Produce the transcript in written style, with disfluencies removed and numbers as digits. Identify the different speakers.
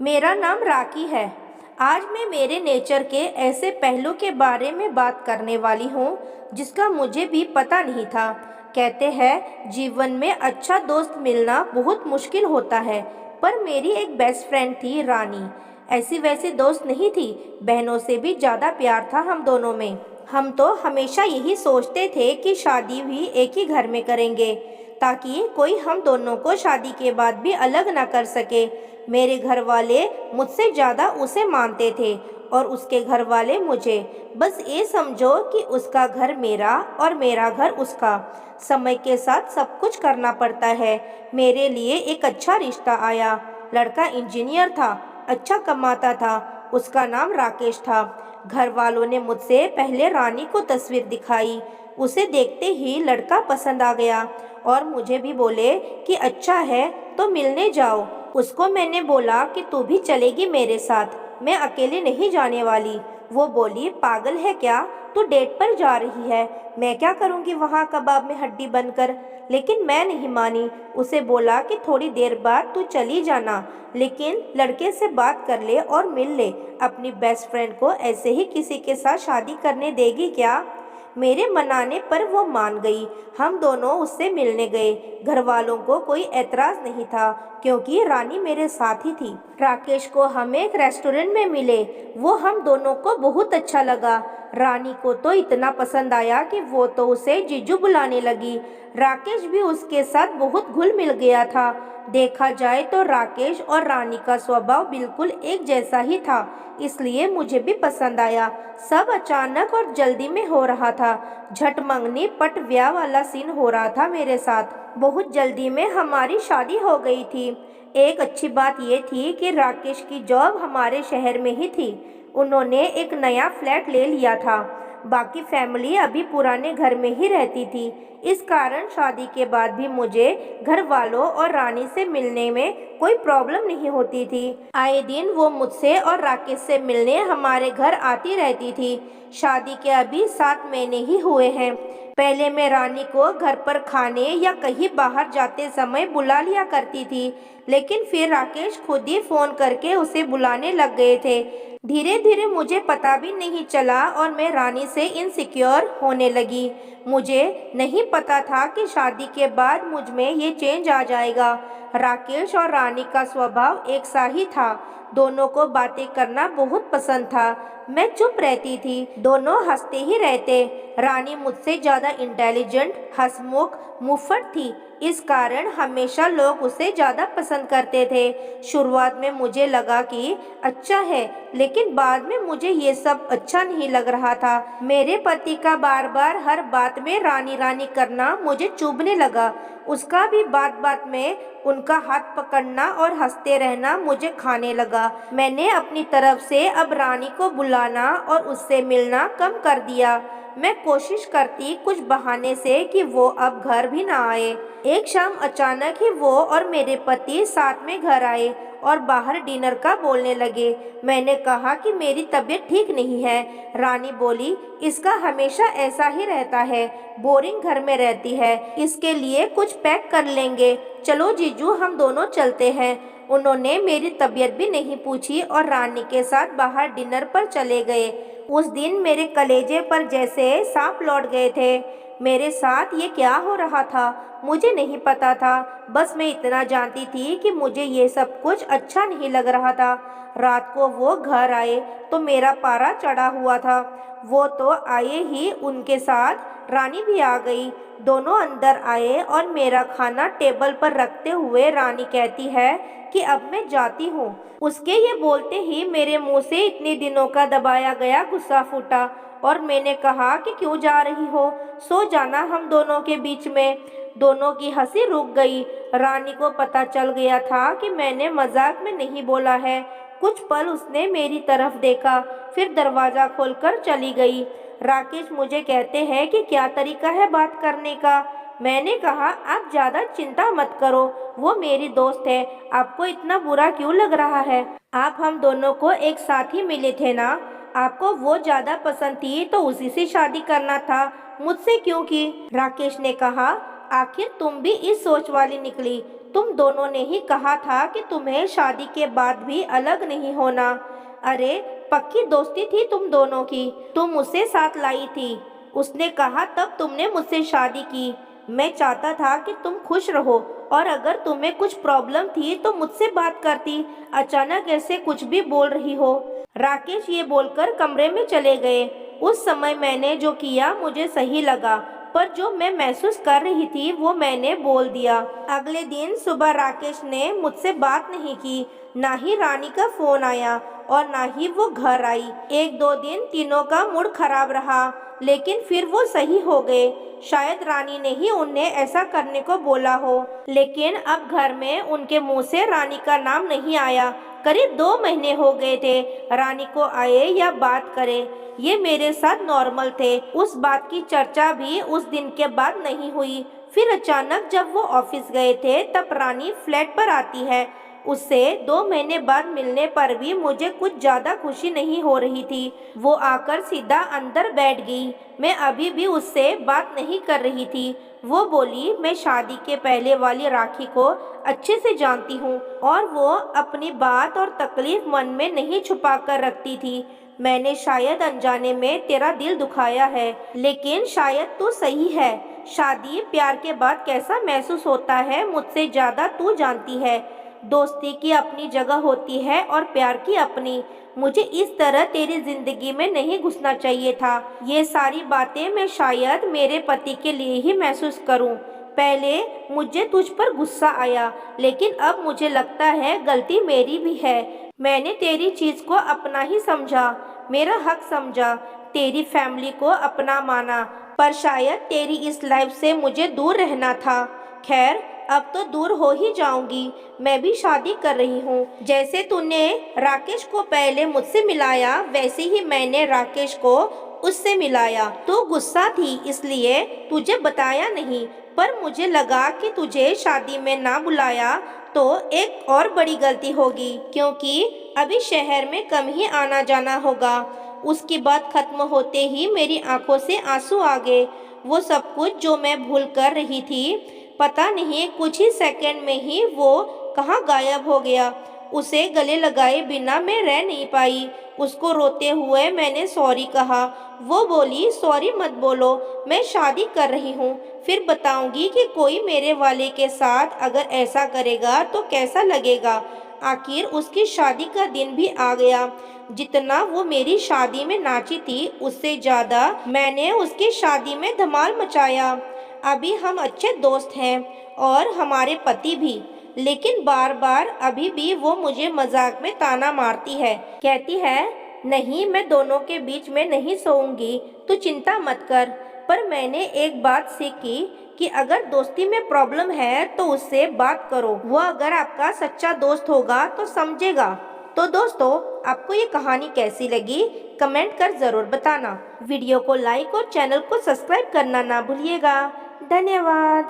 Speaker 1: मेरा नाम राकी है। आज मैं मेरे नेचर के ऐसे पहलू के बारे में बात करने वाली हूँ जिसका मुझे भी पता नहीं था। कहते हैं जीवन में अच्छा दोस्त मिलना बहुत मुश्किल होता है, पर मेरी एक बेस्ट फ्रेंड थी रानी। ऐसी वैसी दोस्त नहीं थी, बहनों से भी ज़्यादा प्यार था हम दोनों में। हम तो हमेशा यही सोचते थे कि शादी भी एक ही घर में करेंगे ताकि कोई हम दोनों को शादी के बाद भी अलग ना कर सके। मेरे घर वाले मुझसे ज़्यादा उसे मानते थे और उसके घर वाले मुझे। बस ये समझो कि उसका घर मेरा और मेरा घर उसका। समय के साथ सब कुछ करना पड़ता है। मेरे लिए एक अच्छा रिश्ता आया। लड़का इंजीनियर था, अच्छा कमाता था। उसका नाम राकेश था। घर वालों ने मुझसे पहले रानी को तस्वीर दिखाई। उसे देखते ही लड़का पसंद आ गया और मुझे भी बोले कि अच्छा है तो मिलने जाओ। उसको मैंने बोला कि तू भी चलेगी मेरे साथ, मैं अकेले नहीं जाने वाली। वो बोली पागल है क्या, तू डेट पर जा रही है, मैं क्या करूँगी वहाँ कबाब में हड्डी बनकर। लेकिन मैं नहीं मानी। उसे बोला कि थोड़ी देर बाद तू चली जाना, लेकिन लड़के से बात कर ले और मिल ले। अपनी बेस्ट फ्रेंड को ऐसे ही किसी के साथ शादी करने देगी क्या। मेरे मनाने पर वो मान गई। हम दोनों उससे मिलने गए। घर वालों को कोई एतराज़ नहीं था क्योंकि रानी मेरे साथ ही थी। राकेश को हम एक रेस्टोरेंट में मिले। वो हम दोनों को बहुत अच्छा लगा। रानी को तो इतना पसंद आया कि वो तो उसे जीजू बुलाने लगी। राकेश भी उसके साथ बहुत घुल मिल गया था। देखा जाए तो राकेश और रानी का स्वभाव बिल्कुल एक जैसा ही था, इसलिए मुझे भी पसंद आया। सब अचानक और जल्दी में हो रहा था। झट मंगनी पट ब्याह वाला सीन हो रहा था मेरे साथ। बहुत जल्दी में हमारी शादी हो गई थी। एक अच्छी बात ये थी कि राकेश की जॉब हमारे शहर में ही थी। उन्होंने एक नया फ्लैट ले लिया था। बाकी फैमिली अभी पुराने घर में ही रहती थी। इस कारण शादी के बाद भी मुझे घर वालों और रानी से मिलने में कोई प्रॉब्लम नहीं होती थी। आए दिन वो मुझसे और राकेश से मिलने हमारे घर आती रहती थी। शादी के अभी 7 महीने ही हुए हैं। पहले मैं रानी को घर पर खाने या कहीं बाहर जाते समय बुला लिया करती थी, लेकिन फिर राकेश खुद ही फ़ोन करके उसे बुलाने लग गए थे। धीरे धीरे मुझे पता भी नहीं चला और मैं रानी से इनसिक्योर होने लगी। मुझे नहीं पता था कि शादी के बाद मुझ में ये चेंज आ जाएगा। राकेश और रानी का स्वभाव एक सा ही था। दोनों को बातें करना बहुत पसंद था। मैं चुप रहती थी, दोनों हंसते ही रहते। रानी मुझसे ज़्यादा इंटेलिजेंट, हंसमुख, मुफ्फट थी। इस कारण हमेशा लोग उसे ज़्यादा पसंद करते थे। शुरुआत में मुझे लगा कि अच्छा है, लेकिन बाद में मुझे ये सब अच्छा नहीं लग रहा था। मेरे पति का बार बार हर बात में रानी रानी करना मुझे चुभने लगा। उसका भी बात बात में उनका हाथ पकड़ना और हंसते रहना मुझे खाने लगा। मैंने अपनी तरफ से अब रानी को बुलाना और उससे मिलना कम कर दिया। मैं कोशिश करती कुछ बहाने से कि वो अब घर भी ना आए। एक शाम अचानक ही वो और मेरे पति साथ में घर आए और बाहर डिनर का बोलने लगे। मैंने कहा कि मेरी तबीयत ठीक नहीं है। रानी बोली इसका हमेशा ऐसा ही रहता है, बोरिंग घर में रहती है, इसके लिए कुछ पैक कर लेंगे। चलो जीजू हम दोनों चलते हैं। उन्होंने मेरी तबीयत भी नहीं पूछी और रानी के साथ बाहर डिनर पर चले गए। उस दिन मेरे कलेजे पर जैसे सांप लौट गए थे। मेरे साथ ये क्या हो रहा था मुझे नहीं पता था। बस मैं इतना जानती थी कि मुझे ये सब कुछ अच्छा नहीं लग रहा था। रात को वो घर आए तो मेरा पारा चढ़ा हुआ था। वो तो आए ही उनके साथ रानी भी आ गई। दोनों अंदर आए और मेरा खाना टेबल पर रखते हुए रानी कहती है कि अब मैं जाती हूँ। उसके ये बोलते ही मेरे मुंह से इतने दिनों का दबाया गया गुस्सा फूटा और मैंने कहा कि क्यों जा रही हो, सो जाना हम दोनों के बीच में। दोनों की हंसी रुक गई। रानी को पता चल गया था कि मैंने मजाक में नहीं बोला है। कुछ पल उसने मेरी तरफ देखा, फिर दरवाज़ा खोलकर चली गई। राकेश मुझे कहते हैं कि क्या तरीका है बात करने का। मैंने कहा आप ज़्यादा चिंता मत करो, वो मेरी दोस्त है, आपको इतना बुरा क्यों लग रहा है। आप हम दोनों को एक साथ ही मिले थे ना, आपको वो ज़्यादा पसंद थी तो उसी से शादी करना था, मुझसे क्यों की। राकेश ने कहा आखिर तुम भी इस सोच वाली निकली। तुम दोनों ने ही कहा था कि तुम्हें शादी के बाद भी अलग नहीं होना। अरे पक्की दोस्ती थी तुम दोनों की, तुम उसे साथ लाई थी। उसने कहा तब तुमने मुझसे शादी की। मैं चाहता था कि तुम खुश रहो, और अगर तुम्हें कुछ प्रॉब्लम थी तो मुझसे बात करती। अचानक ऐसे कुछ भी बोल रही हो। राकेश ये बोलकर कमरे में चले गए। उस समय मैंने जो किया मुझे सही लगा, पर जो मैं महसूस कर रही थी वो मैंने बोल दिया। अगले दिन सुबह राकेश ने मुझसे बात नहीं की, ना ही रानी का फोन आया और ना ही वो घर आई। एक दो दिन तीनों का मूड खराब रहा, लेकिन फिर वो सही हो गए। शायद रानी ने ही उन्हें ऐसा करने को बोला हो, लेकिन अब घर में उनके मुंह से रानी का नाम नहीं आया। करीब 2 महीने हो गए थे रानी को आए या बात करे। ये मेरे साथ नॉर्मल थे। उस बात की चर्चा भी उस दिन के बाद नहीं हुई। फिर अचानक जब वो ऑफिस गए थे तब रानी फ्लैट पर आती है। उससे 2 महीने बाद मिलने पर भी मुझे कुछ ज्यादा खुशी नहीं हो रही थी। वो आकर सीधा अंदर बैठ गई। मैं अभी भी उससे बात नहीं कर रही थी। वो बोली, मैं शादी के पहले वाली राखी को अच्छे से जानती हूँ और वो अपनी बात और तकलीफ मन में नहीं छुपा कर रखती थी। मैंने शायद अनजाने में तेरा दिल दुखाया है, लेकिन शायद तू सही है। शादी प्यार के बाद कैसा महसूस होता है मुझसे ज्यादा तू जानती है। दोस्ती की अपनी जगह होती है और प्यार की अपनी। मुझे इस तरह तेरी जिंदगी में नहीं घुसना चाहिए था। ये सारी बातें मैं शायद मेरे पति के लिए ही महसूस करूं। पहले मुझे तुझ पर गुस्सा आया, लेकिन अब मुझे लगता है गलती मेरी भी है। मैंने तेरी चीज को अपना ही समझा, मेरा हक समझा, तेरी फैमिली को अपना माना, पर शायद तेरी इस लाइफ से मुझे दूर रहना था। खैर, अब तो दूर हो ही जाऊंगी। मैं भी शादी कर रही हूँ। जैसे तूने राकेश को पहले मुझसे मिलाया, वैसे ही मैंने राकेश को उससे मिलाया। तू गुस्सा थी इसलिए तुझे बताया नहीं, पर मुझे लगा कि तुझे शादी में ना बुलाया तो एक और बड़ी गलती होगी, क्योंकि अभी शहर में कम ही आना जाना होगा। उसकी बात खत्म होते ही मेरी आंखों से आंसू आ गए। वो सब कुछ जो मैं भूल कर रही थी, पता नहीं कुछ ही सेकंड में ही वो कहाँ गायब हो गया। उसे गले लगाए बिना मैं रह नहीं पाई। उसको रोते हुए मैंने सॉरी कहा। वो बोली, सॉरी मत बोलो, मैं शादी कर रही हूँ, फिर बताऊंगी कि कोई मेरे वाले के साथ अगर ऐसा करेगा तो कैसा लगेगा। आखिर उसकी शादी का दिन भी आ गया। जितना वो मेरी शादी में नाची थी, उससे ज्यादा मैंने उसकी शादी में धमाल मचाया। अभी हम अच्छे दोस्त हैं और हमारे पति भी, लेकिन बार बार अभी भी वो मुझे मजाक में ताना मारती है। कहती है, नहीं मैं दोनों के बीच में नहीं सोऊंगी, तू चिंता मत कर। पर मैंने एक बात सीखी कि अगर दोस्ती में प्रॉब्लम है तो उससे बात करो। वो अगर आपका सच्चा दोस्त होगा तो समझेगा। तो दोस्तों, आपको ये कहानी कैसी लगी कमेंट कर जरूर बताना। वीडियो को लाइक और चैनल को सब्सक्राइब करना ना भूलिएगा। धन्यवाद।